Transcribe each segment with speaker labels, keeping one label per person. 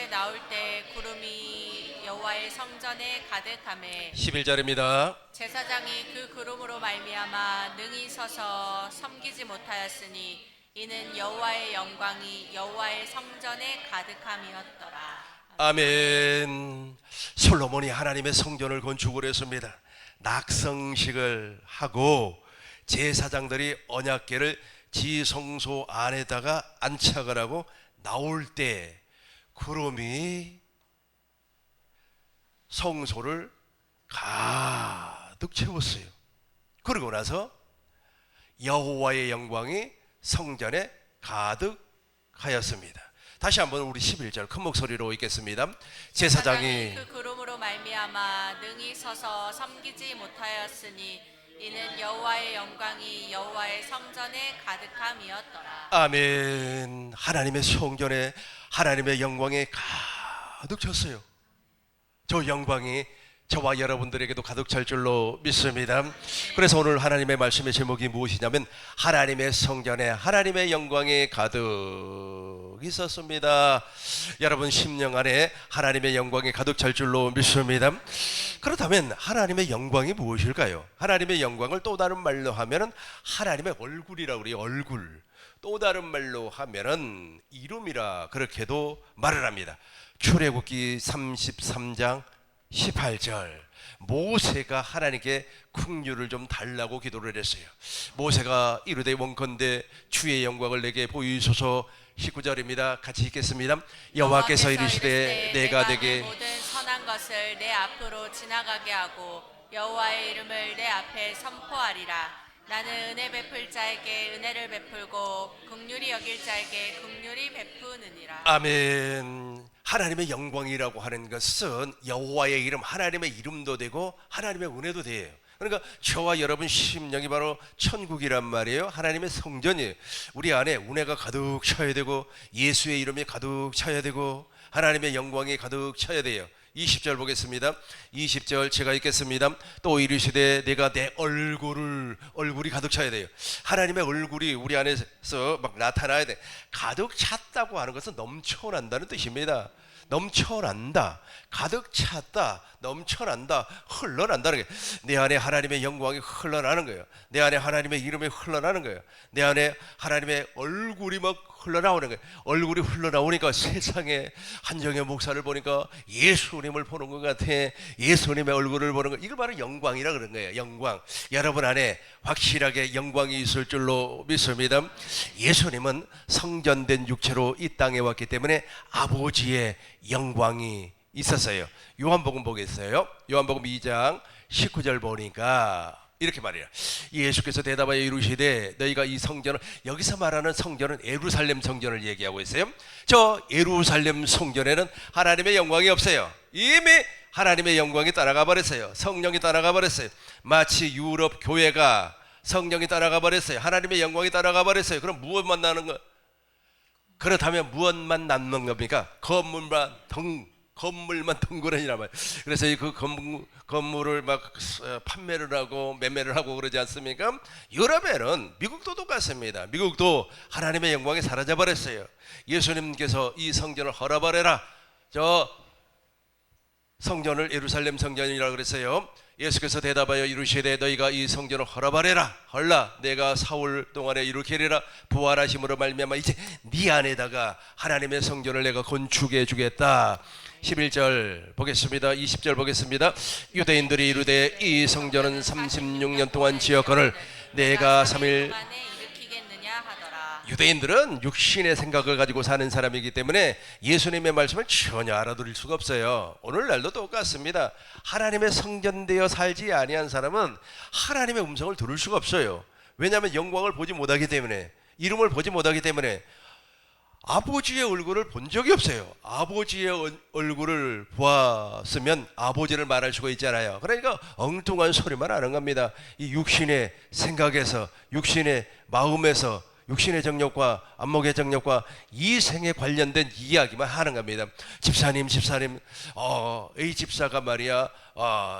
Speaker 1: 성전에 나올 때 구름이 여호와의 성전에 가득하매
Speaker 2: 11절입니다.
Speaker 1: 제사장이 그 구름으로 말미암아 능히 서서 섬기지 못하였으니 이는 여호와의 영광이 여호와의 성전에 가득함이었더라.
Speaker 2: 아멘. 솔로몬이 하나님의 성전을 건축을 했습니다. 낙성식을 하고 제사장들이 언약궤를 지성소 안에다가 안착을 하고 나올 때 구름이 성소를 가득 채웠어요. 그러고 나서 여호와의 영광이 성전에 가득하였습니다. 다시 한번 우리 11절 큰 목소리로 읽겠습니다. 제사장이
Speaker 1: 그 구름으로 말미암아 능히 서서 섬기지 못하였으니 이는 여호와의 영광이 여호와의 성전에 가득함이었더라.
Speaker 2: 아멘. 하나님의 성전에 하나님의 영광이 가득 찼어요. 저 영광이 저와 여러분들에게도 가득 찰 줄로 믿습니다. 그래서 오늘 하나님의 말씀의 제목이 무엇이냐면 하나님의 성전에 하나님의 영광이 가득 있었습니다. 여러분 심령 안에 하나님의 영광이 가득 찰 줄로 믿습니다. 그렇다면 하나님의 영광이 무엇일까요? 하나님의 영광을 또 다른 말로 하면은 하나님의 얼굴이라고 그래요. 얼굴. 또 다른 말로 하면은 이름이라 그렇게도 말을 합니다. 출애굽기 33장 18절 모세가 하나님께 긍휼을 좀 달라고 기도를 했어요. 모세가 이르되 원컨대 주의 영광을 내게 보이소서. 19절입니다. 같이 읽겠습니다. 여호와께서 이르시되 내가 내게
Speaker 1: 모든 선한 것을 내 앞으로 지나가게 하고 여호와의 이름을 내 앞에 선포하리라. 나는 은혜 베풀 자에게 은혜를 베풀고 긍휼히 여길 자에게 긍휼히 베푸느니라.
Speaker 2: 아멘. 하나님의 영광이라고 하는 것은 여호와의 이름, 하나님의 이름도 되고 하나님의 은혜도 돼요. 그러니까 저와 여러분 심령이 바로 천국이란 말이에요. 하나님의 성전이에요. 우리 안에 은혜가 가득 차야 되고 예수의 이름이 가득 차야 되고 하나님의 영광이 가득 차야 돼요. 20절 보겠습니다. 20절 제가 읽겠습니다. 또 이르시되 내가 내 얼굴이 가득 차야 돼요. 하나님의 얼굴이 우리 안에서 막 나타나야 돼. 가득 찼다고 하는 것은 넘쳐난다는 뜻입니다. 넘쳐난다, 가득 찼다, 넘쳐난다, 흘러난다는 거예요. 내 안에 하나님의 영광이 흘러나는 거예요. 내 안에 하나님의 이름이 흘러나는 거예요. 내 안에 하나님의 얼굴이 막 흘러나오는 거예요. 얼굴이 흘러나오니까 세상에 한정의 목사를 보니까 예수님을 보는 것 같아. 예수님의 얼굴을 보는 것. 이걸 바로 영광이라 그런 거예요. 영광. 여러분 안에 확실하게 영광이 있을 줄로 믿습니다. 예수님은 성전된 육체로 이 땅에 왔기 때문에 아버지의 영광이 있었어요. 요한복음 보겠어요. 요한복음 2장 19절 보니까 이렇게 말해요. 예수께서 대답하여 이르시되 너희가 이 성전을, 여기서 말하는 성전은 예루살렘 성전을 얘기하고 있어요. 저 예루살렘 성전에는 하나님의 영광이 없어요. 이미 하나님의 영광이 따라가 버렸어요. 성령이 따라가 버렸어요. 마치 유럽 교회가 성령이 따라가 버렸어요. 하나님의 영광이 따라가 버렸어요. 그럼 무엇만 나는 거? 그렇다면 무엇만 남는 겁니까? 건물만 덩그러니란 말이에요. 그래서 그 건물을 막 판매를 하고 매매를 하고 그러지 않습니까? 유럽에는 미국도 똑같습니다. 미국도 하나님의 영광이 사라져 버렸어요. 예수님께서 이 성전을 헐어버려라. 저 성전을 예루살렘 성전이라고 그랬어요. 예수께서 대답하여 이르시되 너희가 이 성전을 헐어버려라. 헐라 내가 사흘 동안에 이루게리라. 부활하심으로 말미암아 이제 네 안에다가 하나님의 성전을 내가 건축해 주겠다. 11절 보겠습니다. 20절 보겠습니다. 유대인들이 이르되 이 성전은 36년 동안 지었거늘 내가 3일
Speaker 1: 만에 일으키겠느냐 하더라.
Speaker 2: 유대인들은 육신의 생각을 가지고 사는 사람이기 때문에 예수님의 말씀을 전혀 알아들을 수가 없어요. 오늘날도 똑같습니다. 하나님의 성전되어 살지 아니한 사람은 하나님의 음성을 들을 수가 없어요. 왜냐하면 영광을 보지 못하기 때문에, 이름을 보지 못하기 때문에. 아버지의 얼굴을 본 적이 없어요. 아버지의 얼굴을 보았으면 아버지를 말할 수가 있잖아요. 그러니까 엉뚱한 소리만 하는 겁니다. 이 육신의 생각에서, 육신의 마음에서, 육신의 정욕과 안목의 정욕과 이생에 관련된 이야기만 하는 겁니다. 집사님 A 집사가 말이야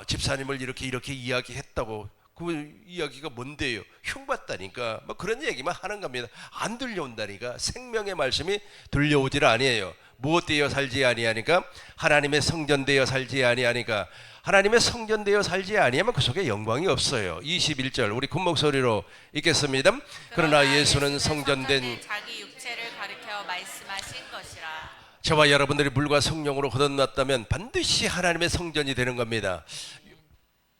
Speaker 2: 집사님을 이렇게 이야기했다고. 그 이야기가 뭔데요? 흉봤다니까. 뭐 그런 얘기만 하는 겁니다. 안 들려온다니까. 생명의 말씀이 들려오질 아니에요. 무엇 되어 살지 아니하니까? 하나님의 성전 되어 살지 아니하니까? 하나님의 성전 되어 살지 아니하면 그 속에 영광이 없어요. 21절 우리 큰 목소리로 읽겠습니다. 그러나 예수는 성전된
Speaker 1: 자기 육체를 가리켜 말씀하신 것이라.
Speaker 2: 저와 여러분들이 물과 성령으로 거듭났다면 반드시 하나님의 성전이 되는 겁니다.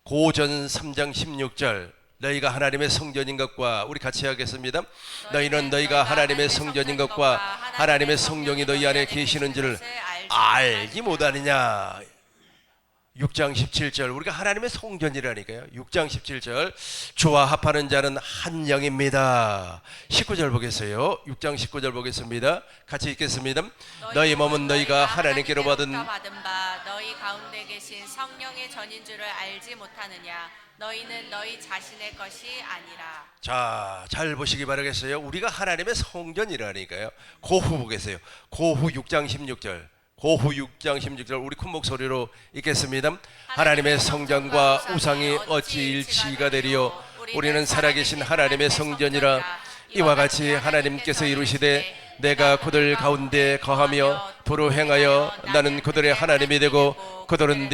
Speaker 2: 고전 3장 16절 너희가 하나님의 성전인 것과 우리 같이 하겠습니다. 너희는 너희가 하나님의 성전인 것과 하나님의 성령이 너희 안에 계시는 줄을 알지 못하느냐. 6장 17절 우리가 하나님의 성전이라니까요. 6장 17절 주와 합하는 자는 한 영입니다. 19절 보겠어요. 6장 19절 보겠습니다. 같이 읽겠습니다. 너희 몸은 너희가 하나님께로 받은
Speaker 1: 바 너희 가운데 계신 성령의 전인 줄을 알지 못하느냐. 너희는 너희 자신의 것이 아니라.
Speaker 2: 자, 잘 보시기 바라겠어요. 우리가 하나님의 성전이라니까요. 고후 보겠어요. 고후 6장 16절 고후 6장 16절 우리 큰 목소리로 읽겠습니다. 하나님의 성전과 우상이 어찌 일치가 되리요. 우리는 살아계신 하나님의 성전이라. 이와 같이 하나님께서 이루시되 내가 그들 가운데 거하며 도로 행하여 나는 그들의 하나님이 되고 그들은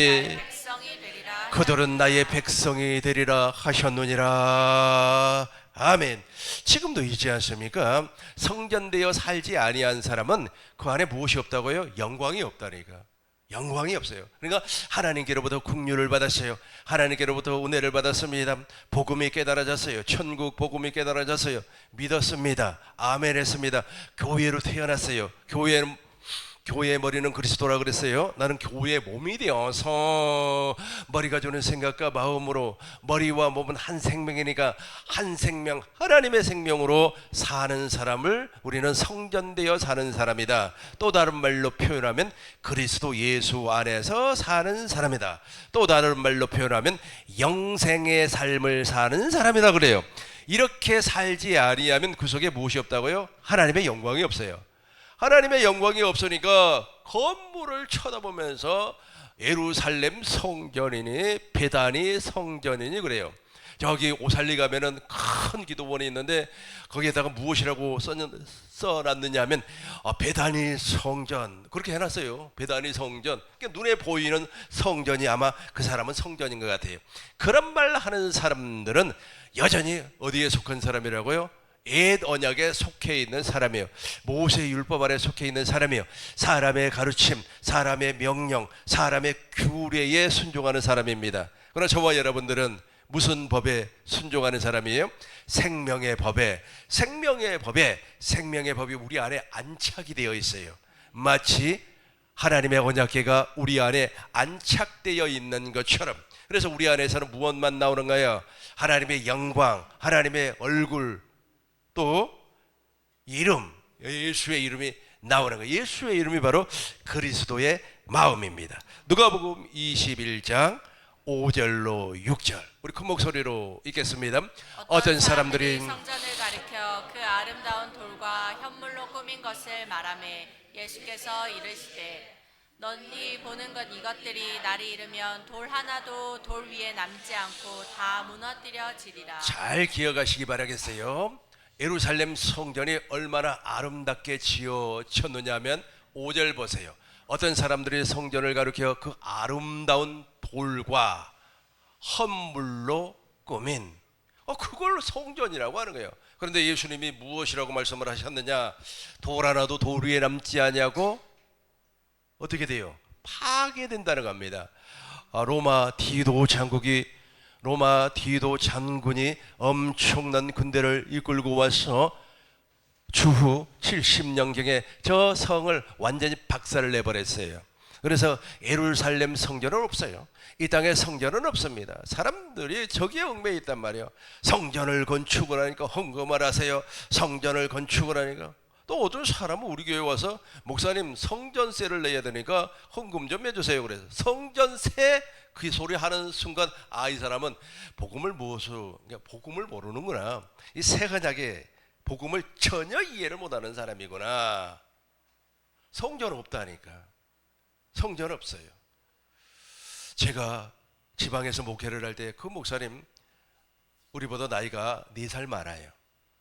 Speaker 2: 나의 백성이 되리라 하셨느니라. 아멘. 지금도 있지 않습니까? 성전되어 살지 아니한 사람은 그 안에 무엇이 없다고요? 영광이 없다니까. 영광이 없어요. 그러니까 하나님께로부터 긍휼을 받았어요. 하나님께로부터 은혜를 받았습니다. 복음이 깨달아졌어요. 천국 복음이 깨달아졌어요. 믿었습니다. 아멘 했습니다. 교회로 태어났어요. 교회의 머리는 그리스도라 그랬어요. 나는 교회의 몸이 되어서 머리가 주는 생각과 마음으로 머리와 몸은 한 생명이니까 한 생명 하나님의 생명으로 사는 사람을 우리는 성전되어 사는 사람이다. 또 다른 말로 표현하면 그리스도 예수 안에서 사는 사람이다. 또 다른 말로 표현하면 영생의 삶을 사는 사람이다 그래요. 이렇게 살지 아니하면 그 속에 무엇이 없다고요? 하나님의 영광이 없어요. 하나님의 영광이 없으니까 건물을 쳐다보면서 예루살렘 성전이니 베다니 성전이니 그래요. 저기 오살리 가면은 큰 기도원이 있는데 거기에다가 무엇이라고 써놨느냐 하면 베다니 성전 그렇게 해놨어요. 베다니 성전. 그러니까 눈에 보이는 성전이 아마 그 사람은 성전인 것 같아요. 그런 말 하는 사람들은 여전히 어디에 속한 사람이라고요? 옛 언약에 속해 있는 사람이에요. 모세의 율법 아래 속해 있는 사람이에요. 사람의 가르침, 사람의 명령, 사람의 규례에 순종하는 사람입니다. 그러나 저와 여러분들은 무슨 법에 순종하는 사람이에요? 생명의 법에 생명의 법이 우리 안에 안착이 되어 있어요. 마치 하나님의 언약궤가 우리 안에 안착되어 있는 것처럼. 그래서 우리 안에서는 무엇만 나오는가요? 하나님의 영광, 하나님의 얼굴, 또 이름, 예수의 이름이 나오는 거예요. 예수의 이름이 바로 그리스도의 마음입니다. 누가복음 21장 5절로 6절 우리 큰 목소리로 읽겠습니다. 어떤 사람들이
Speaker 1: 성전을 가리켜 그 아름다운 돌과 현물로 꾸민 것을 말하매 예수께서 이르시되 너희 보는 것 이것들이 날이 이르면 돌 하나도 돌 위에 남지 않고 다 무너뜨려지리라.
Speaker 2: 잘 기억하시기 바라겠어요. 예루살렘 성전이 얼마나 아름답게 지어졌느냐 하면 5절 보세요. 어떤 사람들이 성전을 가리켜 그 아름다운 돌과 헌물로 꾸민 그걸 성전이라고 하는 거예요. 그런데 예수님이 무엇이라고 말씀을 하셨느냐? 돌 하나도 돌 위에 남지 않냐고 어떻게 돼요? 파괴된다는 겁니다. 로마 디도 장군이 엄청난 군대를 이끌고 와서 주후 70년경에 저 성을 완전히 박살을 내버렸어요. 그래서 예루살렘 성전은 없어요. 이 땅에 성전은 없습니다. 사람들이 저기에 얽매여 있단 말이에요. 성전을 건축을 하니까 헌금을 하세요. 성전을 건축을 하니까 또 어떤 사람은 우리 교회 와서 목사님 성전세를 내야 되니까 헌금 좀 해주세요. 그래서 성전세 그 소리 하는 순간 이 사람은 복음을 모르는구나. 이 새 언약의 복음을 전혀 이해를 못하는 사람이구나. 성전 없다니까. 성전 없어요. 제가 지방에서 목회를 할 때 그 목사님 우리보다 나이가 4살 많아요.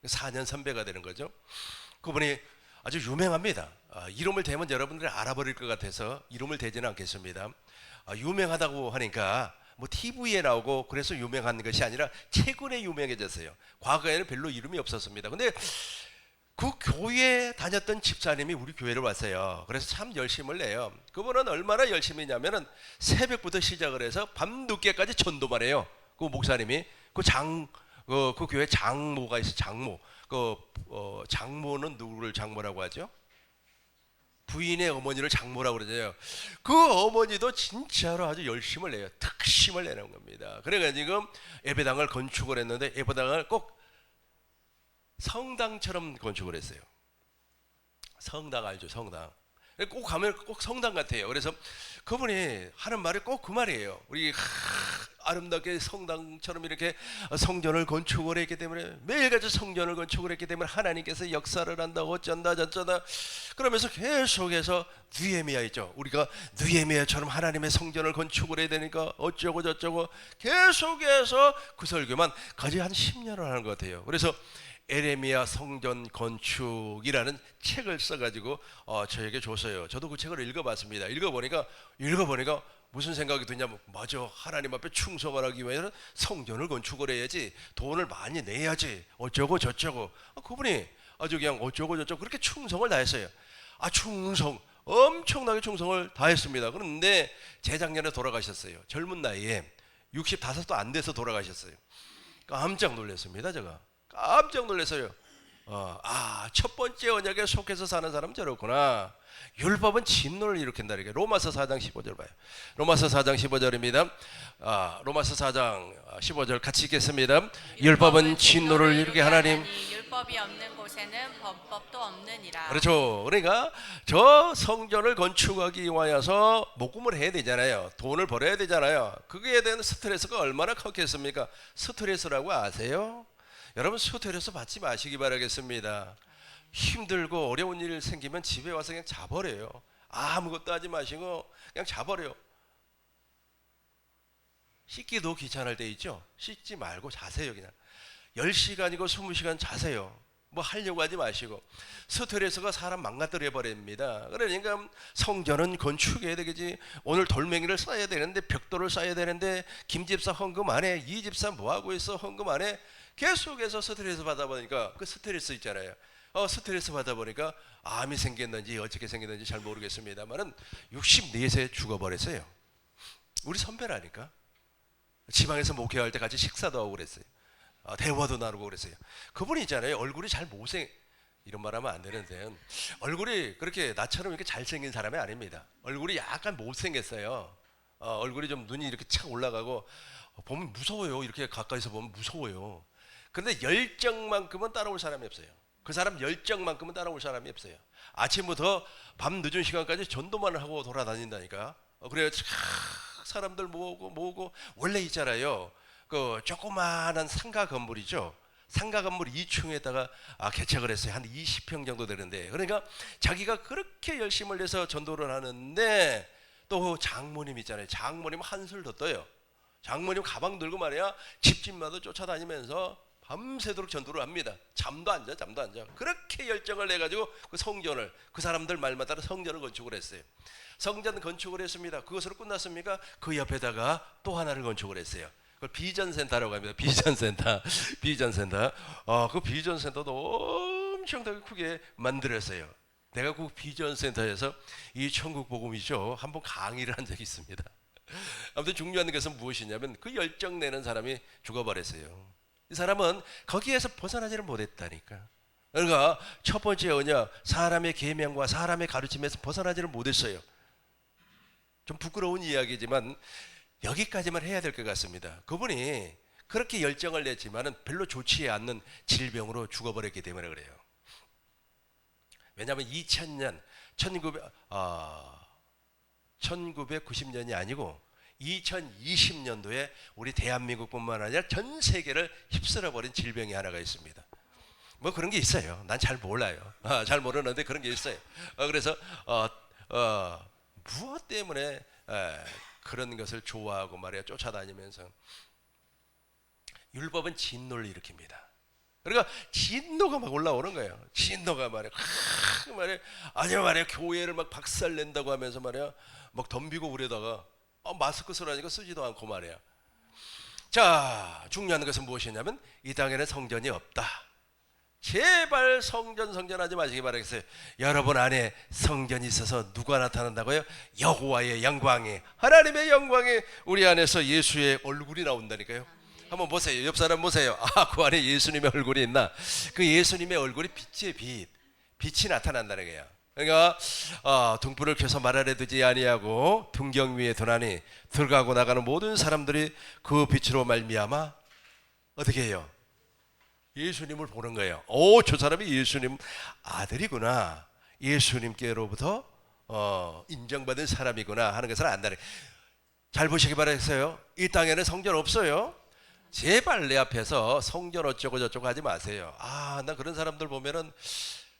Speaker 2: 4년 선배가 되는 거죠. 그분이 아주 유명합니다. 이름을 대면 여러분들이 알아버릴 것 같아서 이름을 대지는 않겠습니다. 유명하다고 하니까 뭐 TV에 나오고 그래서 유명한 것이 아니라 최근에 유명해졌어요. 과거에는 별로 이름이 없었습니다. 근데 그 교회에 다녔던 집사님이 우리 교회를 왔어요. 그래서 참 열심을 내요. 그분은 얼마나 열심히 했냐면은 새벽부터 시작을 해서 밤늦게까지 전도만 해요. 그 목사님이 그 교회 장모가 있어. 장모. 장모는 누구를 장모라고 하죠? 부인의 어머니를 장모라고 그러잖아요. 그 어머니도 진짜로 아주 열심을 내요. 특심을 내는 겁니다. 그래가지고 예배당을 건축을 했는데 예배당을 꼭 성당처럼 건축을 했어요. 성당 알죠? 성당. 꼭 가면 꼭 성당 같아요. 그래서 그분이 하는 말이 꼭 그 말이에요. 우리 아름답게 성당처럼 이렇게 성전을 건축을 했기 때문에 매일같이 성전을 건축을 했기 때문에 하나님께서 역사를 한다 어쩐다 저쩐다 그러면서 계속해서 느헤미야 있죠. 우리가 느헤미야처럼 하나님의 성전을 건축을 해야 되니까 어쩌고 저쩌고 계속해서 그 설교만 거의 한 10년을 하는 것 같아요. 그래서 에레미야 성전 건축이라는 책을 써가지고 저에게 줬어요. 저도 그 책을 읽어봤습니다. 읽어보니까 무슨 생각이 드냐면 맞아, 하나님 앞에 충성을 하기 위해서는 성전을 건축을 해야지, 돈을 많이 내야지, 어쩌고 저쩌고. 그분이 아주 그냥 어쩌고 저쩌고 그렇게 충성을 다했어요. 충성 엄청나게 충성을 다했습니다. 그런데 재작년에 돌아가셨어요. 젊은 나이에 65도 안 돼서 돌아가셨어요. 깜짝 놀랐습니다. 제가 깜짝 놀랐어요. 첫 번째 언약에 속해서 사는 사람은 저렇구나. 율법은 진노를 일으킨다. 이렇게 로마서 4장 15절 봐요. 로마서 4장 15절입니다. 로마서 4장 15절 같이 읽겠습니다. 율법은 진노를 일으키게 하나님.
Speaker 1: 율법이 없는 곳에는 범법도 없느니라.
Speaker 2: 그렇죠. 그러니까 저 성전을 건축하기 위하여서 목금을 해야 되잖아요. 돈을 벌어야 되잖아요. 그거에 대한 스트레스가 얼마나 컸겠습니까? 스트레스라고 아세요? 여러분 스트레스 받지 마시기 바라겠습니다. 힘들고 어려운 일 생기면 집에 와서 그냥 자버려요. 아무것도 하지 마시고 그냥 자버려요. 씻기도 귀찮을 때 있죠. 씻지 말고 자세요. 그냥 10시간이고 20시간 자세요. 뭐 하려고 하지 마시고. 스트레스가 사람 망가뜨려 버립니다. 그러니까 성전은 건축해야 되겠지. 오늘 돌멩이를 쌓아야 되는데 벽돌을 쌓아야 되는데 김집사 헌금 안 해. 이 집사 뭐하고 있어 헌금 안 해. 계속해서 스트레스 받아 보니까 그 스트레스 있잖아요. 스트레스 받아 보니까 암이 생겼는지 어떻게 생겼는지 잘 모르겠습니다만은 64세 죽어버렸어요. 우리 선배라니까. 지방에서 목회할 때 같이 식사도 하고 그랬어요. 대화도 나누고 그랬어요. 그분이 있잖아요. 얼굴이 잘 이런 말 하면 안 되는데 얼굴이 그렇게 나처럼 이렇게 잘생긴 사람이 아닙니다. 얼굴이 약간 못생겼어요. 얼굴이 좀 눈이 이렇게 착 올라가고 보면 무서워요. 이렇게 가까이서 보면 무서워요. 근데 열정만큼은 따라올 사람이 없어요. 그 사람 열정만큼은 따라올 사람이 없어요. 아침부터 밤 늦은 시간까지 전도만 하고 돌아다닌다니까. 그래요. 사람들 모으고 원래 있잖아요. 그 조그마한 상가 건물이죠. 상가 건물 2층에다가 개척을 했어요. 한 20평 정도 되는데, 그러니까 자기가 그렇게 열심을 해서 전도를 하는데 또 장모님 있잖아요. 장모님 한술 더 떠요. 장모님 가방 들고 말이야 집집마다 쫓아다니면서 밤새도록 전도를 합니다. 잠도 안 자. 그렇게 열정을 내가지고 그 성전을, 그 사람들 말만 따라 성전을 건축을 했어요. 성전 건축을 했습니다. 그것으로 끝났습니까? 그 옆에다가 또 하나를 건축을 했어요. 그걸 비전센터라고 합니다. 비전센터. 그 비전센터도 엄청나게 크게 만들었어요. 내가 그 비전센터에서 이 천국 복음이죠, 한번 강의를 한 적이 있습니다. 아무튼 중요한 것은 무엇이냐면 그 열정 내는 사람이 죽어버렸어요. 이 사람은 거기에서 벗어나지를 못했다니까. 그러니까 첫 번째 언약, 사람의 계명과 사람의 가르침에서 벗어나지를 못했어요. 좀 부끄러운 이야기지만 여기까지만 해야 될 것 같습니다. 그분이 그렇게 열정을 냈지만은 별로 좋지 않는 질병으로 죽어버렸기 때문에 그래요. 왜냐하면 2000년 1990년이 아니고 2020년도에 우리 대한민국뿐만 아니라 전 세계를 휩쓸어버린 질병이 하나가 있습니다. 뭐 그런 게 있어요. 난 잘 몰라요. 잘 모르는데 그런 게 있어요. 그래서 무엇 때문에 그런 것을 좋아하고 말이야 쫓아다니면서 율법은 진노를 일으킵니다. 그러니까 진노가 막 올라오는 거예요. 진노가 말이야. 말이야. 아니 말이야. 교회를 막 박살낸다고 하면서 말이야. 막 덤비고 그러다가 마스크 쓰라니까 쓰지도 않고 말이야. 자, 중요한 것은 무엇이냐면 이 땅에는 성전이 없다. 제발 성전하지 마시기 바라겠어요. 여러분 안에 성전이 있어서 누가 나타난다고요? 여호와의 영광이, 하나님의 영광이 우리 안에서 예수의 얼굴이 나온다니까요. 한번 보세요. 옆 사람 보세요. 그 안에 예수님의 얼굴이 있나? 그 예수님의 얼굴이 빛의 빛이 나타난다는 거예요. 그러니까 등불을 켜서 말 아래 두지 아니하고 등경 위에 두나니 들어가고 나가는 모든 사람들이 그 빛으로 말미암아 어떻게 해요? 예수님을 보는 거예요. 저 사람이 예수님 아들이구나, 예수님께로부터 인정받은 사람이구나 하는 것을 안다는. 잘 보시기 바라겠어요. 이 땅에는 성전 없어요. 제발 내 앞에서 성전 어쩌고 저쩌고 하지 마세요. 나 그런 사람들 보면은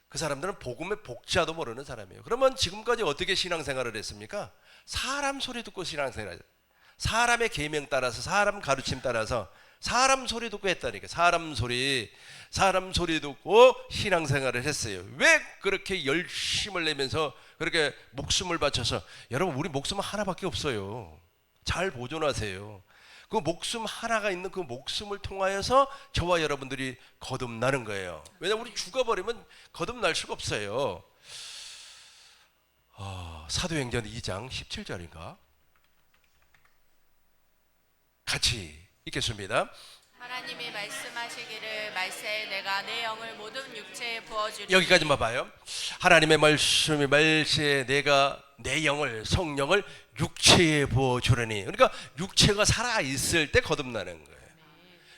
Speaker 2: 그 사람들은 복음의 복자도 모르는 사람이에요. 그러면 지금까지 어떻게 신앙생활을 했습니까? 사람 소리 듣고 신앙생활, 사람의 계명 따라서, 사람 가르침 따라서, 사람 소리 듣고 했다니까. 사람 소리 듣고 신앙생활을 했어요. 왜 그렇게 열심을 내면서 그렇게 목숨을 바쳐서, 여러분 우리 목숨은 하나밖에 없어요. 잘 보존하세요. 그 목숨 하나가 있는 그 목숨을 통하여서 저와 여러분들이 거듭나는 거예요. 왜냐하면 우리 죽어버리면 거듭날 수가 없어요. 사도행전 2장 17절인가? 같이 읽겠습니다.
Speaker 1: 하나님이 말씀하시기를 말세에 내가 내 영을 모든 육체에 부어주리니.
Speaker 2: 여기까지만 봐요. 하나님의 말씀이 말세에 내가 내 영을, 성령을 육체에 부어주려니. 그러니까 육체가 살아있을 때 거듭나는 거예요.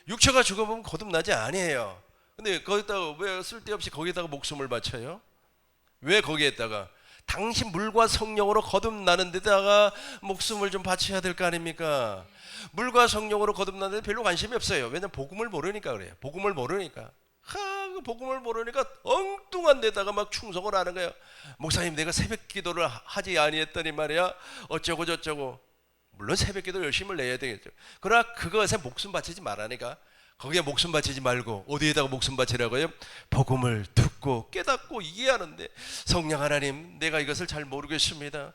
Speaker 2: 육체가 죽어보면 거듭나지 아니에요. 근데 거기다가 왜 쓸데없이 거기다가 목숨을 바쳐요? 왜 거기에다가 당신 물과 성령으로 거듭나는 데다가 목숨을 좀 바쳐야 될 거 아닙니까? 물과 성령으로 거듭나는 데 별로 관심이 없어요. 왜냐면 복음을 모르니까 그래요. 복음을 모르니까. 복음을 모르니까 엉뚱한 데다가 막 충성을 하는 거예요. 목사님, 내가 새벽 기도를 하지 아니했더니 말이야 어쩌고 저쩌고. 물론 새벽 기도 열심히 내야 되겠죠. 그러나 그것에 목숨 바치지 말라니까. 거기에 목숨 바치지 말고 어디에다가 목숨 바치라고요? 복음을 듣고 깨닫고 이해하는데. 성령 하나님, 내가 이것을 잘 모르겠습니다.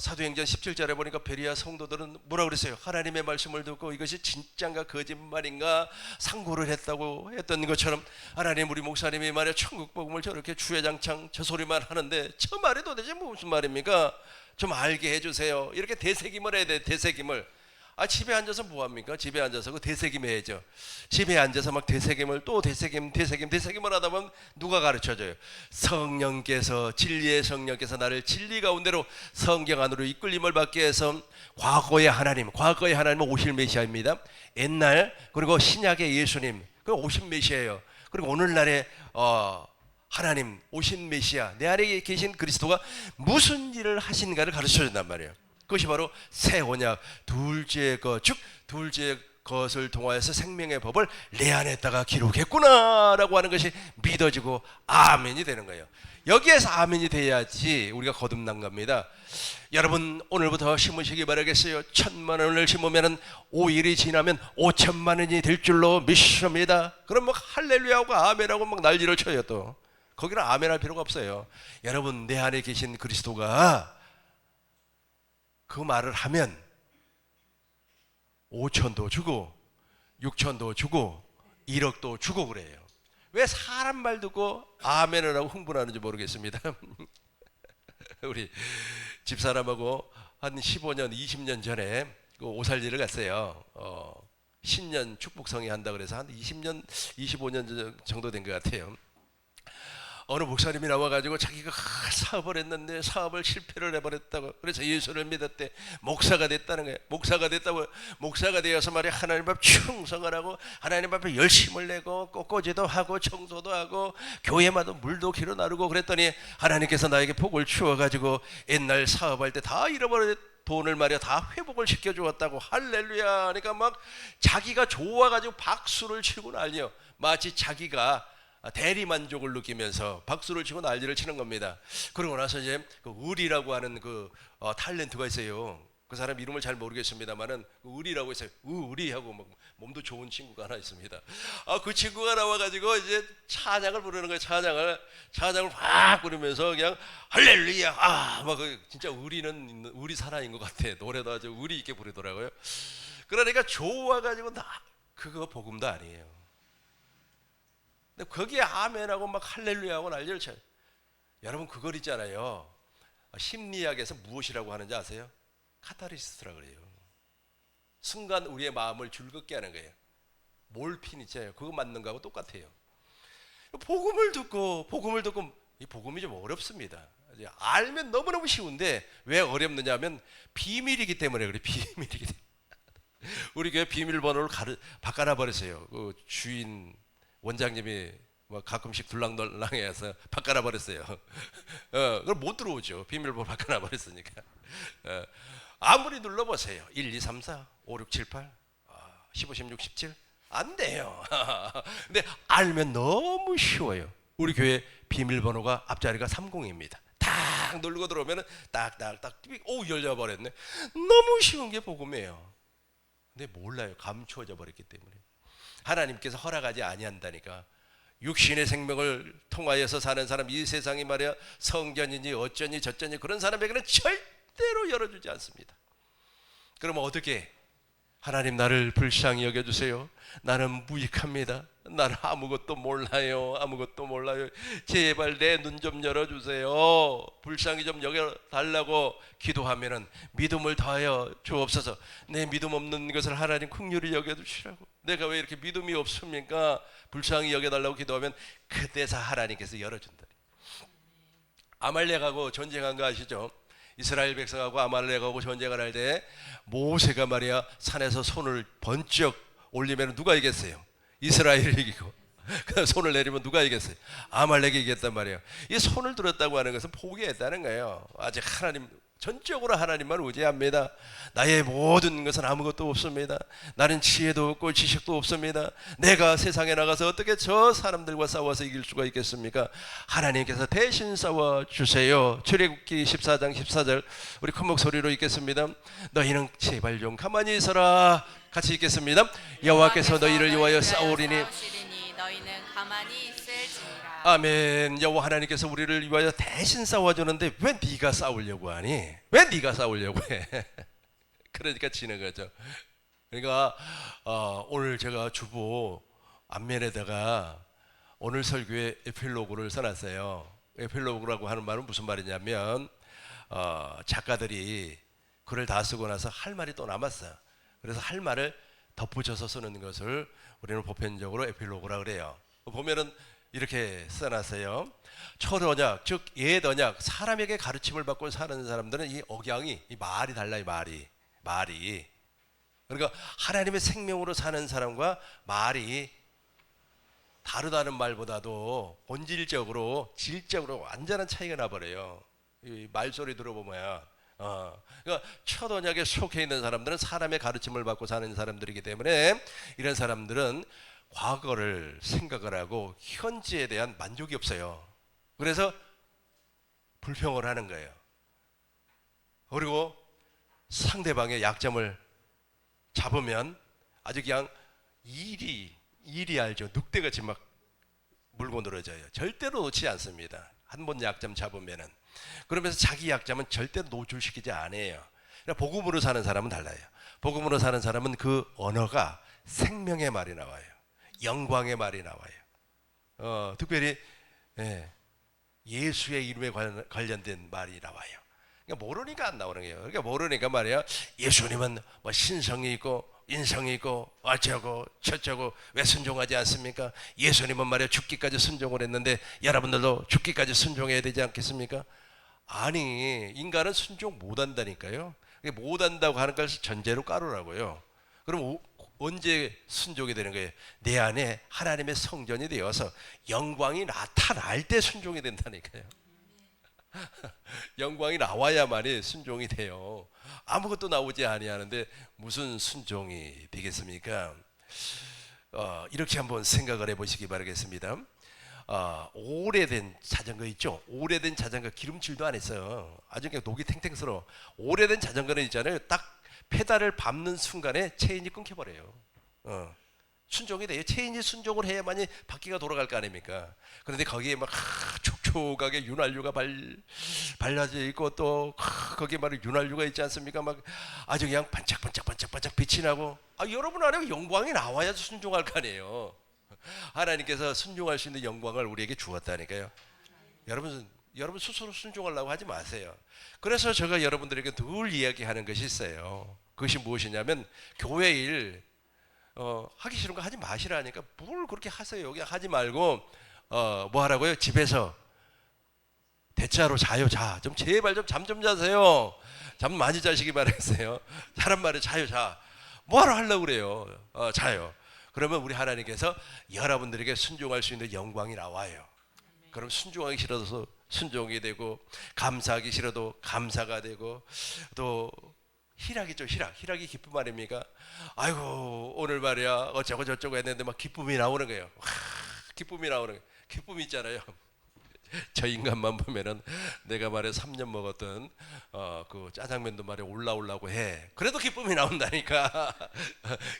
Speaker 2: 사도행전 17절에 보니까 베리아 성도들은 뭐라 그랬어요? 하나님의 말씀을 듣고 이것이 진짜인가 거짓말인가 상고를 했던 것처럼, 하나님, 우리 목사님이 말이야 천국 복음을 저렇게 주야장창 저 소리만 하는데 저 말이 도대체 무슨 말입니까? 좀 알게 해주세요. 이렇게 되새김을 해야 돼. 되새김을. 집에 앉아서 뭐합니까? 집에 앉아서 그 되새김 해야죠. 집에 앉아서 막 되새김을 또 되새김을 하다 보면 누가 가르쳐줘요? 성령께서, 진리의 성령께서 나를 진리 가운데로 성경 안으로 이끌림을 받게 해서, 과거의 하나님은 오실 메시아입니다. 옛날, 그리고 신약의 예수님, 그 오신 메시아예요. 그리고 오늘날의 하나님, 오신 메시아, 내 안에 계신 그리스도가 무슨 일을 하신가를 가르쳐준단 말이에요. 그것이 바로 새 언약, 둘째 것을 통하여서 생명의 법을 내 안에다가 기록했구나라고 하는 것이 믿어지고 아멘이 되는 거예요. 여기에서 아멘이 돼야지 우리가 거듭난 겁니다. 여러분, 오늘부터 심으시기 바라겠어요. 1,000만 원을 심으면 5일이 지나면 5,000만 원이 될 줄로 믿습니다. 그럼 막 할렐루야하고 아멘하고 막 난리를 쳐요. 또 거기는 아멘할 필요가 없어요. 여러분, 내 안에 계신 그리스도가 그 말을 하면 5천도 주고 6천도 주고 1억도 주고 그래요. 왜 사람 말 듣고 아멘을 하고 흥분하는지 모르겠습니다. 우리 집사람하고 한 15년 20년 전에 그 오살리를 갔어요. 신년 축복성회 한다 그래서 한 20년 25년 정도 된 것 같아요. 어느 목사님이 나와가지고 자기가 사업을 했는데 사업을 실패를 해버렸다고. 그래서 예수를 믿었대. 목사가 됐다는 거예요. 목사가 되어서 말이야 하나님 앞에 충성을 하고 하나님 앞에 열심을 내고 꽃꽂이도 하고 청소도 하고 교회마다 물도 길어 나르고 그랬더니 하나님께서 나에게 복을 주어가지고 옛날 사업할 때 다 잃어버린 돈을 말이야 다 회복을 시켜주었다고. 할렐루야 하니까 막 자기가 좋아가지고 박수를 치고 난리요. 마치 자기가 대리만족을 느끼면서 박수를 치고 난리를 치는 겁니다. 그러고 나서 이제 그 을이라고 하는 그 탤런트가 있어요. 그 사람 이름을 잘 모르겠습니다만은 의리라고 해서 의리하고 막 몸도 좋은 친구가 하나 있습니다. 그 친구가 나와가지고 이제 찬양을 부르는 거예요. 찬양을 확 부르면서 그냥 할렐루야 막 진짜 의리 사나인 것 같아. 노래도 아주 의리 있게 부르더라고요. 그러니까 좋아가지고 그거 복음도 아니에요. 근데 거기에 아멘하고 막 할렐루야하고 난리를 쳐요. 여러분 그걸 있잖아요. 심리학에서 무엇이라고 하는지 아세요? 카타르시스라 그래요. 순간 우리의 마음을 즐겁게 하는 거예요. 몰핀 있잖아요. 그거 맞는 거하고 똑같아요. 복음을 듣고 이 복음이 좀 어렵습니다. 알면 너무너무 쉬운데 왜 어렵느냐 하면 비밀이기 때문에 그래. 비밀이기 때문에. 우리 교회 비밀번호를 바꿔놔 버렸어요. 그 주인 원장님이 가끔씩 둘랑덜랑해서 바꿔놔 버렸어요. 그걸 못 들어오죠. 비밀번호 바꿔놔 버렸으니까. 아무리 눌러보세요. 1, 2, 3, 4, 5, 6, 7, 8, 15, 16, 17 안 돼요. 근데 알면 너무 쉬워요. 우리 교회 비밀번호가 앞자리가 30입니다. 딱 누르고 들어오면 딱딱딱 열려버렸네. 너무 쉬운 게 복음이에요. 근데 몰라요. 감추어져 버렸기 때문에. 하나님께서 허락하지 아니한다니까. 육신의 생명을 통하여서 사는 사람, 이 세상이 말이야 성전이니 어쩌니 저쩌니 그런 사람에게는 절대로 열어주지 않습니다. 그러면 어떻게? 하나님 나를 불쌍히 여겨주세요. 나는 무익합니다. 나는 아무것도 몰라요. 제발 내 눈 좀 열어주세요. 불쌍히 좀 여겨달라고 기도하면은 믿음을 더하여 주옵소서. 내 믿음 없는 것을 하나님 긍휼히 여겨주시라고. 내가 왜 이렇게 믿음이 없습니까? 불쌍히 여겨달라고 기도하면 그때서 하나님께서 열어준다. 아말렉하고 전쟁한 거 아시죠? 이스라엘 백성하고 아말렉하고 전쟁을 할 때 모세가 말이야 산에서 손을 번쩍 올리면 누가 이겼어요? 이스라엘이 이기고 그 손을 내리면 누가 이겼어요? 아말렉이 이겼단 말이에요. 이 손을 들었다고 하는 것은 포기했다는 거예요. 아직 하나님 전적으로 하나님만 의지합니다. 나의 모든 것은 아무것도 없습니다. 나는 지혜도 없고 지식도 없습니다. 내가 세상에 나가서 어떻게 저 사람들과 싸워서 이길 수가 있겠습니까? 하나님께서 대신 싸워주세요. 출애굽기 14장 14절 우리 큰 목소리로 읽겠습니다. 너희는 제발 좀 가만히 있어라. 같이 읽겠습니다. 여호와께서 너희를 위하여 싸우리니
Speaker 1: 너희는 가만히 있을지니라.
Speaker 2: 아멘. 여호와 하나님께서 우리를 위하여 대신 싸워주는데 왜 네가 싸우려고 하니? 왜 네가 싸우려고 해? 그러니까 지는 거죠. 그러니까 오늘 제가 주보 앞면에다가 오늘 설교의 에필로그를 써놨어요. 에필로그라고 하는 말은 무슨 말이냐면 작가들이 글을 다 쓰고 나서 할 말이 또 남았어요. 그래서 할 말을 덧붙여서 쓰는 것을 우리는 보편적으로 에필로그라 그래요. 보면은 이렇게 써놨어요. 초언약, 즉 옛언약, 사람에게 가르침을 받고 사는 사람들은 이 억양이, 이 말이 달라요. 말이. 그러니까 하나님의 생명으로 사는 사람과 말이 다르다는 말보다도 본질적으로, 질적으로 완전한 차이가 나버려요. 이 말소리 들어보면. 그러니까 첫 언약에 속해 있는 사람들은 사람의 가르침을 받고 사는 사람들이기 때문에 이런 사람들은 과거를 생각을 하고 현재에 대한 만족이 없어요. 그래서 불평을 하는 거예요. 그리고 상대방의 약점을 잡으면 아주 그냥 일이 알죠. 늑대같이 막 물고 늘어져요. 절대로 놓지 않습니다. 한 번 약점 잡으면은. 그러면서 자기 약점은 절대로 노출시키지 않아요. 복음으로 사는 사람은 달라요. 복음으로 사는 사람은 그 언어가 생명의 말이 나와요. 영광의 말이 나와요. 특별히 예수의 이름에 관련된 말이 나와요. 그러니까 모르니까 안 나오는 거예요. 그러니까 모르니까 말이야. 예수님은 뭐 신성이 있고 인성이 있고 어쩌고 저쩌고 왜 순종하지 않습니까? 예수님은 말이야 죽기까지 순종을 했는데 여러분들도 죽기까지 순종해야 되지 않겠습니까? 아니, 인간은 순종 못한다니까요. 못한다고 하는 것을 전제로 깔으라고요. 그럼 언제 순종이 되는 거예요? 내 안에 하나님의 성전이 되어서 영광이 나타날 때 순종이 된다니까요. 영광이 나와야만이 순종이 돼요. 아무것도 나오지 아니하는데 무슨 순종이 되겠습니까? 이렇게 한번 생각을 해보시기 바라겠습니다. 오래된 자전거 있죠. 오래된 자전거 기름칠도 안 했어요. 아주 그냥 녹이 탱탱스러워. 오래된 자전거는 있잖아요. 딱 페달을 밟는 순간에 체인이 끊겨버려요. 순종이 돼요. 체인이 순종을 해야만이 바퀴가 돌아갈 거 아닙니까? 그런데 거기에 막 촉촉하게 윤활유가 발라져 있고 또 거기에 막 윤활유가 있지 않습니까? 막 아주 그냥 반짝반짝반짝반짝 빛이 나고 여러분 안에 영광이 나와야 순종할 거 아니에요. 하나님께서 순종할 수 있는 영광을 우리에게 주었다니까요. 여러분 스스로 순종하려고 하지 마세요. 그래서 제가 여러분들에게 늘 이야기하는 것이 있어요. 그것이 무엇이냐면 교회 일 하기 싫은 거 하지 마시라니까. 뭘 그렇게 하세요. 여기 하지 말고 뭐 하라고요? 집에서 대자로 자요. 좀 제발 좀 잠 좀 자세요. 잠 많이 자시기 바라겠어요. 사람 말에 자요. 뭐하러 하려고 그래요. 자요. 그러면 우리 하나님께서 여러분들에게 순종할 수 있는 영광이 나와요. 그럼 순종하기 싫어서 순종이 되고, 감사하기 싫어도 감사가 되고, 또 희락이죠. 희락이 기쁨 아닙니까? 아이고 오늘 말이야 어쩌고 저쩌고 했는데 막 기쁨이 나오는 거예요. 기쁨이 나오는 거예요. 기쁨이 있잖아요. 저 인간만 보면은 내가 말해 3년 먹었던 그 짜장면도 말에 올라오려고 해. 그래도 기쁨이 나온다니까.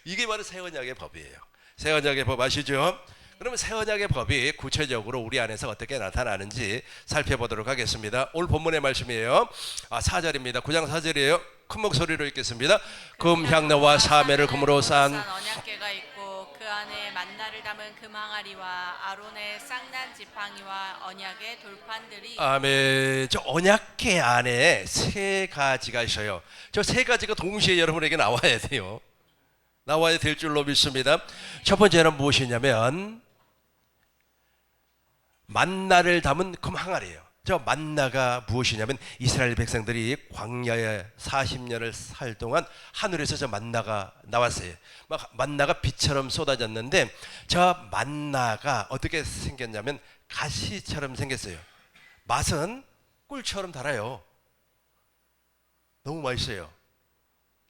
Speaker 2: 이게 바로 새 언약의 법이에요. 새 언약의 법 아시죠? 그러면 새 언약의 법이 구체적으로 우리 안에서 어떻게 나타나는지 살펴보도록 하겠습니다. 오늘 본문의 말씀이에요. 4절입니다. 9장 4절이에요. 큰 목소리로 읽겠습니다. 금 향로와 사매를 금으로 싼
Speaker 1: 언약궤가 있고 그 안에 만나를 담은 금 항아리와 아론의 쌍난 지팡이와 언약의 돌판들이.
Speaker 2: 아멘. 저 언약궤 안에 세 가지가 있어요. 저 세 가지가 동시에 여러분에게 나와야 돼요. 나와야 될 줄로 믿습니다. 첫 번째는 무엇이냐면 만나를 담은 금 항아리예요. 저 만나가 무엇이냐면 이스라엘 백성들이 광야에 40년을 살 동안 하늘에서 저 만나가 나왔어요. 막 만나가 비처럼 쏟아졌는데 저 만나가 어떻게 생겼냐면 가시처럼 생겼어요. 맛은 꿀처럼 달아요. 너무 맛있어요.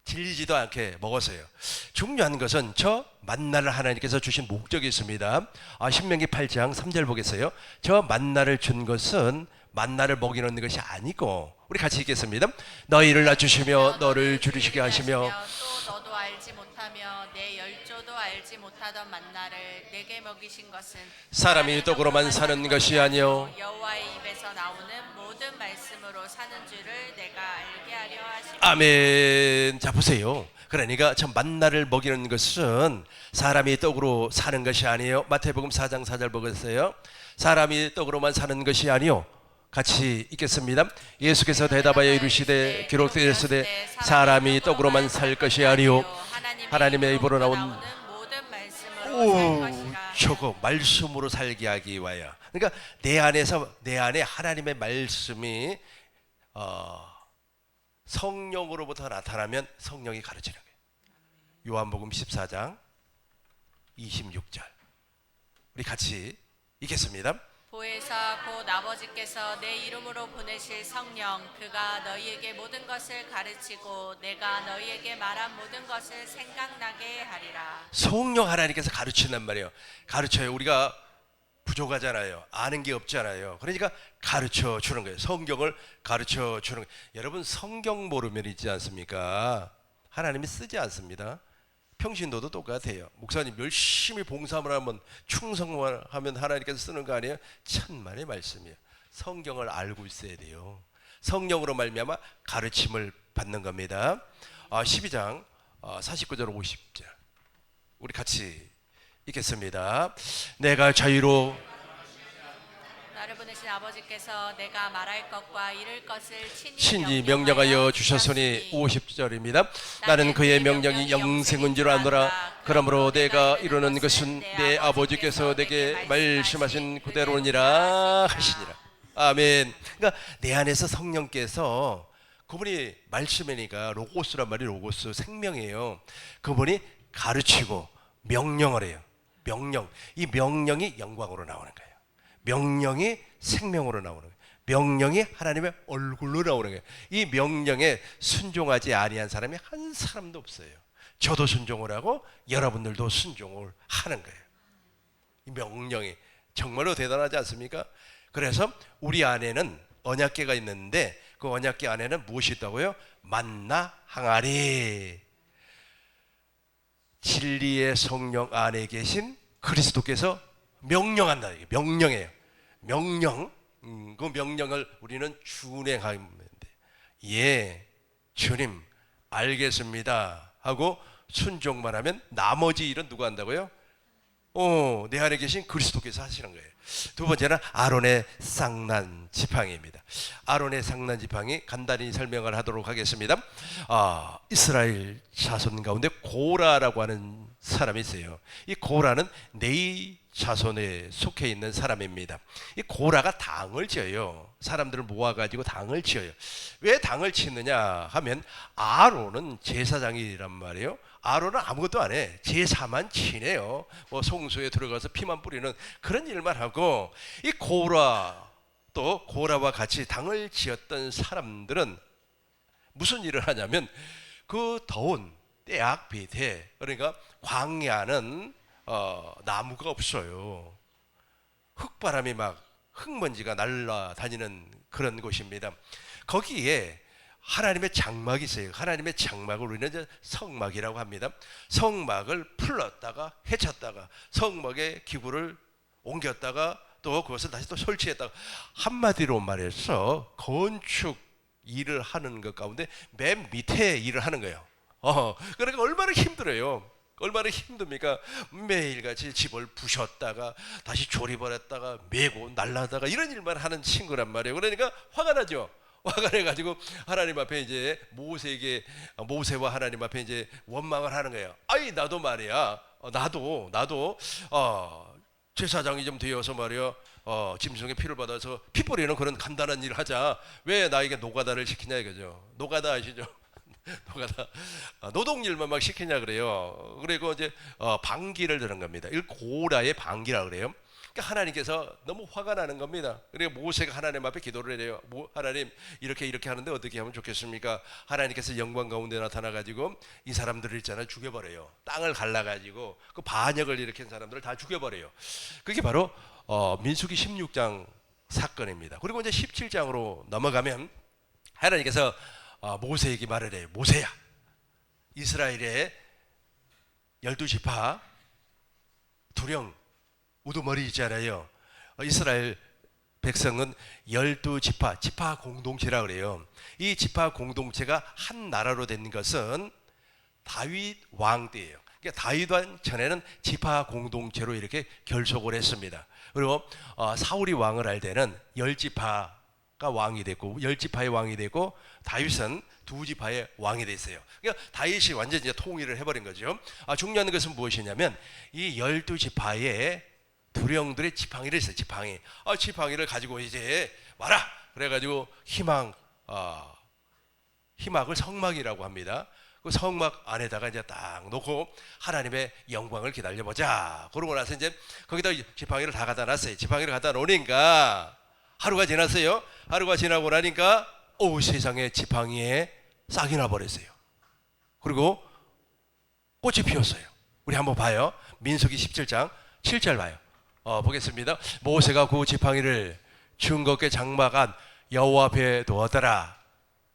Speaker 2: 질리지도 않게 먹었어요. 중요한 것은 저 만나를 하나님께서 주신 목적이 있습니다. 신명기 8장 3절 보겠어요. 저 만나를 준 것은 만나를 먹이는 것이 아니고, 우리 같이 읽겠습니다. 너희를 낮추시며 너를 줄이시게 하시며
Speaker 1: 또 너도 알지 못하며 내 열조도 알지 못하던 만나를 내게 먹이신 것은
Speaker 2: 사람이 떡으로만 사는 것이 아니요
Speaker 1: 여호와의 입에서 나오는 모든 말씀으로 사는 줄을 내가 알게 하려 하시며.
Speaker 2: 아멘. 자 보세요. 그러니까 저 만나를 먹이는 것은 사람이 떡으로 사는 것이 아니에요. 마태복음 4장 4절 보겠어요. 사람이 떡으로만 사는 것이 아니요. 같이 읽겠습니다. 예수께서 대답하여 이르시되 기록되었으되 사람이 떡으로만 살 것이 아니요 하나님의 입으로 나온
Speaker 1: 모든 말씀으로 살 것이라.
Speaker 2: 저거 말씀으로 살게 하기 위하여. 그러니까 내 안에 하나님의 말씀이 성령으로부터 나타나면 성령이 가르치는 거예요. 요한복음 14장 26절. 우리 같이 읽겠습니다.
Speaker 1: 보혜사 곧 아버지께서 내 이름으로 보내실 성령 그가 너희에게 모든 것을 가르치고 내가 너희에게 말한 모든 것을 생각나게 하리라.
Speaker 2: 성령 하나님께서 가르친단 말이에요. 가르쳐요. 우리가 부족하잖아요. 아는 게 없잖아요. 그러니까 가르쳐 주는 거예요. 성경을 가르쳐 주는 거예요. 여러분 성경 모르면 있지 않습니까? 하나님이 쓰지 않습니다. 평신도도 똑같아요. 목사님 열심히 봉사를 하면 충성하면 하나님께서 쓰는 거 아니에요? 천만의 말씀이에요. 성경을 알고 있어야 돼요. 성령으로 말미암아 가르침을 받는 겁니다. 12장 49절 50절 우리 같이 읽겠습니다. 내가 자유로
Speaker 1: 나를 보내신 아버지께서 내가 말할 것과 이룰 것을
Speaker 2: 친히 명령하여 주셨으니 50절입니다. 나는 그의 명령이 영생인 줄 아노라. 그러므로 내가 이루는 것은 내 아버지께서 내게 말씀하신 그대로니라 하시니라. 아멘. 그러니까 내 안에서 성령께서, 그분이 말씀이니까 로고스란 말이 로고스 생명이에요. 그분이 가르치고 명령을 해요. 명령. 이 명령이 영광으로 나오는 거예요. 명령이 생명으로 나오는 거예요. 명령이 하나님의 얼굴로 나오는 거예요. 이 명령에 순종하지 아니한 사람이 한 사람도 없어요. 저도 순종을 하고 여러분들도 순종을 하는 거예요. 이 명령이 정말로 대단하지 않습니까? 그래서 우리 안에는 언약궤가 있는데 그 언약궤 안에는 무엇이 있다고요? 만나 항아리. 진리의 성령 안에 계신 그리스도께서 명령한다. 이게 명령이에요. 명령. 그 명령을 우리는 준행하면 돼. 예, 주님 알겠습니다 하고 순종만 하면 나머지 일은 누가 한다고요? 내 안에 계신 그리스도께서 하시는 거예요. 두 번째는 아론의 쌍난 지팡이입니다. 아론의 쌍난 지팡이 간단히 설명을 하도록 하겠습니다. 이스라엘 자손 가운데 고라라고 하는 사람이 있어요. 이 고라는 네이 자손에 속해 있는 사람입니다. 이 고라가 당을 지어요. 사람들을 모아가지고 당을 지어요. 왜 당을 치느냐 하면 아론은 제사장이란 말이에요. 아론은 아무것도 안 해. 제사만 지내요. 뭐 송수에 들어가서 피만 뿌리는 그런 일만 하고, 이 고라, 또 고라와 같이 당을 지었던 사람들은 무슨 일을 하냐면 그 더운 때악 비대, 그러니까 광야는 나무가 없어요. 흙바람이 막 흙먼지가 날아다니는 그런 곳입니다. 거기에 하나님의 장막이 있어요. 하나님의 장막을 우리는 이제 성막이라고 합니다. 성막을 풀었다가 헤쳤다가 성막의 기구를 옮겼다가 또 그것을 다시 또 설치했다가, 한마디로 말해서 건축 일을 하는 것 가운데 맨 밑에 일을 하는 거예요. 그러니까 얼마나 힘들어요. 얼마나 힘듭니까? 매일같이 집을 부셨다가 다시 조립을 했다가 메고 날라다가 이런 일만 하는 친구란 말이에요. 그러니까 화가 나죠. 화가 나가지고 하나님 앞에 이제 모세와 하나님 앞에 이제 원망을 하는 거예요. 아이, 나도 말이야, 나도 제사장이 좀 되어서 말이야, 짐승의 피를 받아서 피 뿌리는 그런 간단한 일을 하자. 왜 나에게 노가다를 시키냐 이거죠. 노가다 아시죠? 노가다, 노동일만 막 시키냐 그래요. 그리고 이제 방기를 드는 겁니다. 이걸 고라의 방기라 그래요. 그러니까 하나님께서 너무 화가 나는 겁니다. 그리고 모세가 하나님 앞에 기도를 해요. 하나님, 이렇게 하는데 어떻게 하면 좋겠습니까? 하나님께서 영광 가운데 나타나가지고 이 사람들을 있잖아요, 죽여버려요. 땅을 갈라가지고 그 반역을 일으킨 사람들을 다 죽여버려요. 그게 바로 민수기 16장 사건입니다. 그리고 이제 17장으로 넘어가면 하나님께서 모세에게 말을 해요. 모세야, 이스라엘의 12지파 두령 우두머리 있잖아요. 이스라엘 백성은 12지파, 지파 공동체라 그래요. 이 지파 공동체가 한 나라로 된 것은 다윗 왕 때예요. 그러니까 다윗 왕 전에는 지파 공동체로 이렇게 결속을 했습니다. 그리고 사울이 왕을 할 때는 10지파가 왕이 됐고, 10지파의 왕이 되고, 다윗은 2지파의 왕이 됐어요. 그러니까 다윗이 완전히 이제 통일을 해버린 거죠. 중요한 것은 무엇이냐면 이 12지파의 두령들의 지팡이를 있어요. 지팡이를 가지고 이제 와라. 그래가지고 희막을 성막이라고 합니다. 그 성막 안에다가 이제 딱 놓고 하나님의 영광을 기다려보자. 그러고 나서 이제 거기다 지팡이를 다 갖다 놨어요. 지팡이를 갖다 놓으니까 하루가 지났어요. 하루가 지나고 나니까 세상에 지팡이에 싹이 나버렸어요. 그리고 꽃이 피었어요. 우리 한번 봐요. 민수기 17장 7절 봐요. 보겠습니다. 모세가 그 지팡이를 증거궤 장막 안 여호와 앞에 두었더라.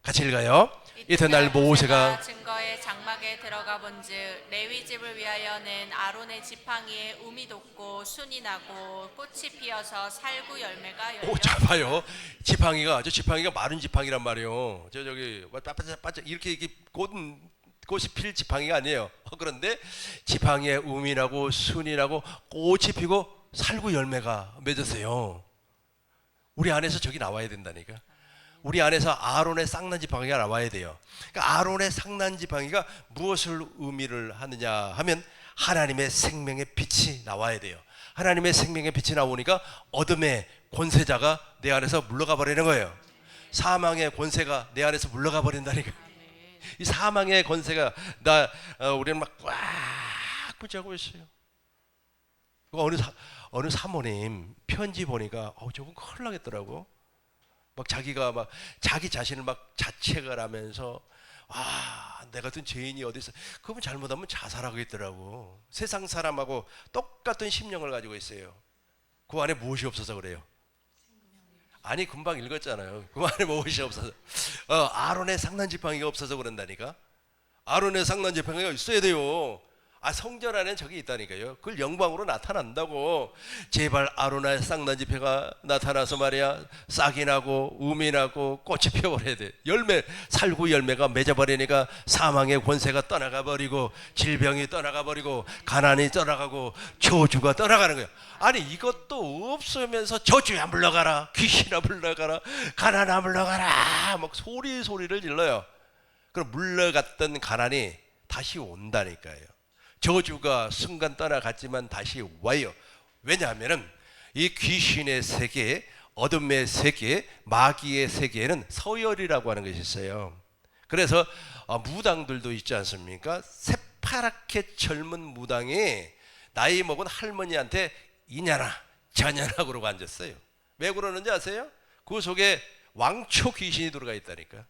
Speaker 2: 같이 읽어요. 이튿날 모세가
Speaker 1: 증거의 장막에 들어가 본즉 레위 집을 위하여는 아론의 지팡이에 um이 돋고 순이 나고 꽃이 피어서 살구 열매가 열려.
Speaker 2: 자 봐요. 지팡이가 마른 지팡이란 말이에요. 저기 바짝 이렇게 꽃이 필 지팡이가 아니에요. 그런데 지팡이에 um이 나고 순이 나고 꽃이 피고 살구 열매가 맺었어요. 우리 안에서 저기 나와야 된다니까. 우리 안에서 아론의 쌍난 지팡이가 나와야 돼요. 그러니까 아론의 쌍난 지팡이가 무엇을 의미를 하느냐 하면 하나님의 생명의 빛이 나와야 돼요. 하나님의 생명의 빛이 나오니까 어둠의 권세자가 내 안에서 물러가 버리는 거예요. 사망의 권세가 내 안에서 물러가 버린다니까. 이 사망의 권세가 우리는 막 꽉 붙잡고 있어요. 어느 사모님 편지 보니까 저건 큰일 나겠더라고. 막 자기가 막 자기 자신을 막 자책을 하면서 내 같은 죄인이 어디 있어. 그분 잘못하면 자살하겠더라고. 세상 사람하고 똑같은 심령을 가지고 있어요. 그 안에 무엇이 없어서 그래요? 아니 금방 읽었잖아요. 그 안에 무엇이 없어서 아론의 상단지팡이가 없어서 그런다니까. 아론의 상단지팡이가 있어야 돼요. 성전 안에 저기 있다니까요. 그걸 영광으로 나타난다고. 제발 아론의 쌍난지폐가 나타나서 말이야 싹이 나고 음이 나고 꽃이 피어버려야 돼. 열매 살구 열매가 맺어버리니까 사망의 권세가 떠나가 버리고 질병이 떠나가 버리고 가난이 떠나가고 저주가 떠나가는 거야. 아니 이것도 없으면서 저주야 물러가라, 귀신아 물러가라, 가난아 물러가라 막 소리를 질러요. 그럼 물러갔던 가난이 다시 온다니까요. 저주가 순간 떠나갔지만 다시 와요. 왜냐하면 이 귀신의 세계, 어둠의 세계, 마귀의 세계에는 서열이라고 하는 것이 있어요. 그래서 무당들도 있지 않습니까? 새파랗게 젊은 무당이 나이 먹은 할머니한테 이냐나 저냐나 그러고 앉았어요. 왜 그러는지 아세요? 그 속에 왕초 귀신이 들어가 있다니까.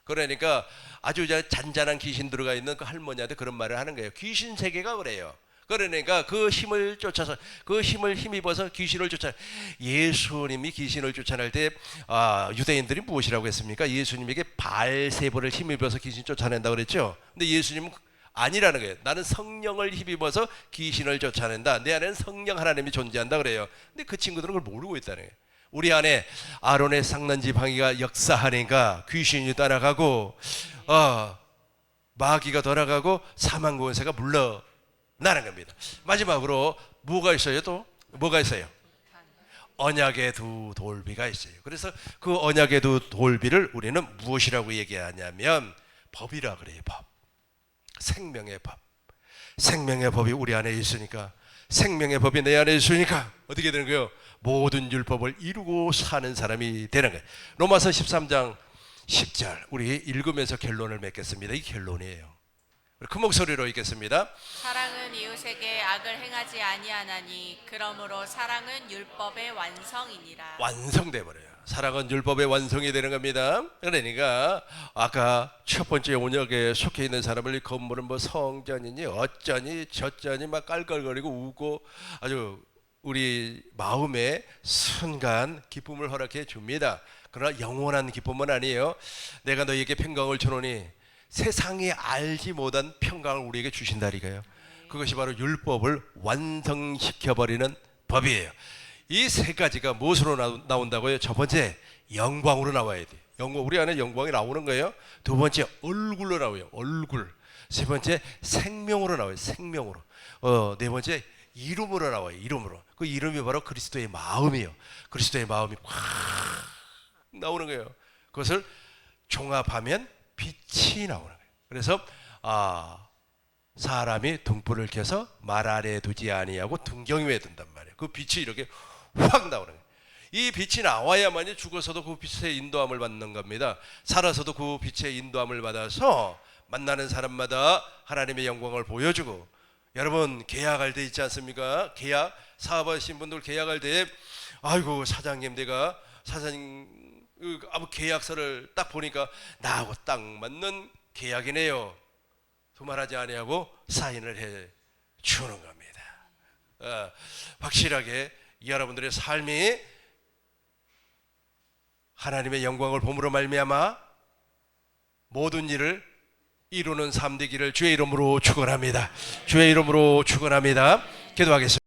Speaker 2: 그러니까 아주 잔잔한 귀신 들어가 있는 그 할머니한테 그런 말을 하는 거예요. 귀신 세계가 그래요. 그러니까 그 힘을 쫓아서, 그 힘을 힘입어서 귀신을 쫓아. 예수님이 귀신을 쫓아낼 때 유대인들이 무엇이라고 했습니까? 예수님에게 바알세보를 힘입어서 귀신 쫓아낸다 그랬죠. 근데 예수님은 아니라는 거예요. 나는 성령을 힘입어서 귀신을 쫓아낸다. 내 안에는 성령 하나님이 존재한다 그래요. 근데 그 친구들은 그걸 모르고 있다는 거예요. 우리 안에 아론의 상난지팡이가 역사하니까 귀신이 떠나가고 마귀가 돌아가고 사망 권세가 물러나는 겁니다. 마지막으로 뭐가 있어요? 또 뭐가 있어요? 언약의 두 돌비가 있어요. 그래서 그 언약의 두 돌비를 우리는 무엇이라고 얘기하냐면 법이라 그래요. 법. 생명의 법. 생명의 법이 우리 안에 있으니까, 생명의 법이 내 안에 있으니까 어떻게 되는 거예요? 모든 율법을 이루고 사는 사람이 되는 거예요. 로마서 13장 10절 우리 읽으면서 결론을 맺겠습니다. 이 결론이에요. 큰 목소리로 읽겠습니다.
Speaker 1: 사랑은 이웃에게 악을 행하지 아니하나니 그러므로 사랑은 율법의 완성이니라.
Speaker 2: 완성돼 버려요. 사랑은 율법의 완성이 되는 겁니다. 그러니까 아까 첫 번째 언약에 속해 있는 사람을 이 건물은 뭐 성전이니 어쩌니 저쩌니 막 깔깔거리고 우고 아주 우리 마음에 순간 기쁨을 허락해 줍니다. 그러나 영원한 기쁨은 아니에요. 내가 너희에게 평강을 주노니 세상이 알지 못한 평강을 우리에게 주신다리가요. 그것이 바로 율법을 완성시켜버리는 법이에요. 이 세 가지가 무엇으로 나온다고요? 첫 번째 영광으로 나와야 돼요. 영광, 우리 안에 영광이 나오는 거예요. 두 번째 얼굴로 나와요. 얼굴. 세 번째 생명으로 나와요. 생명으로. 네 번째 이름으로 나와요. 이름으로. 그 이름이 바로 그리스도의 마음이에요. 그리스도의 마음이 확 나오는 거예요. 그것을 종합하면 빛이 나오는 거예요. 그래서 사람이 등불을 켜서 말 아래에 두지 아니하고 등경 위에 둔단 말이에요. 그 빛이 이렇게 확 나오는 거예요. 이 빛이 나와야만이 죽어서도 그 빛의 인도함을 받는 겁니다. 살아서도 그 빛의 인도함을 받아서 만나는 사람마다 하나님의 영광을 보여주고, 여러분 계약할 때 있지 않습니까? 계약, 사업하신 분들 계약할 때 아이고 사장님 내가 사장님 계약서를 딱 보니까 나하고 딱 맞는 계약이네요. 두말하지 아니하고 사인을 해 주는 겁니다. 확실하게 여러분들의 삶이 하나님의 영광을 봄으로 말미암아 모든 일을 이루는 삶 되기를 주의 이름으로 축원합니다. 주의 이름으로 축원합니다. 기도하겠습니다.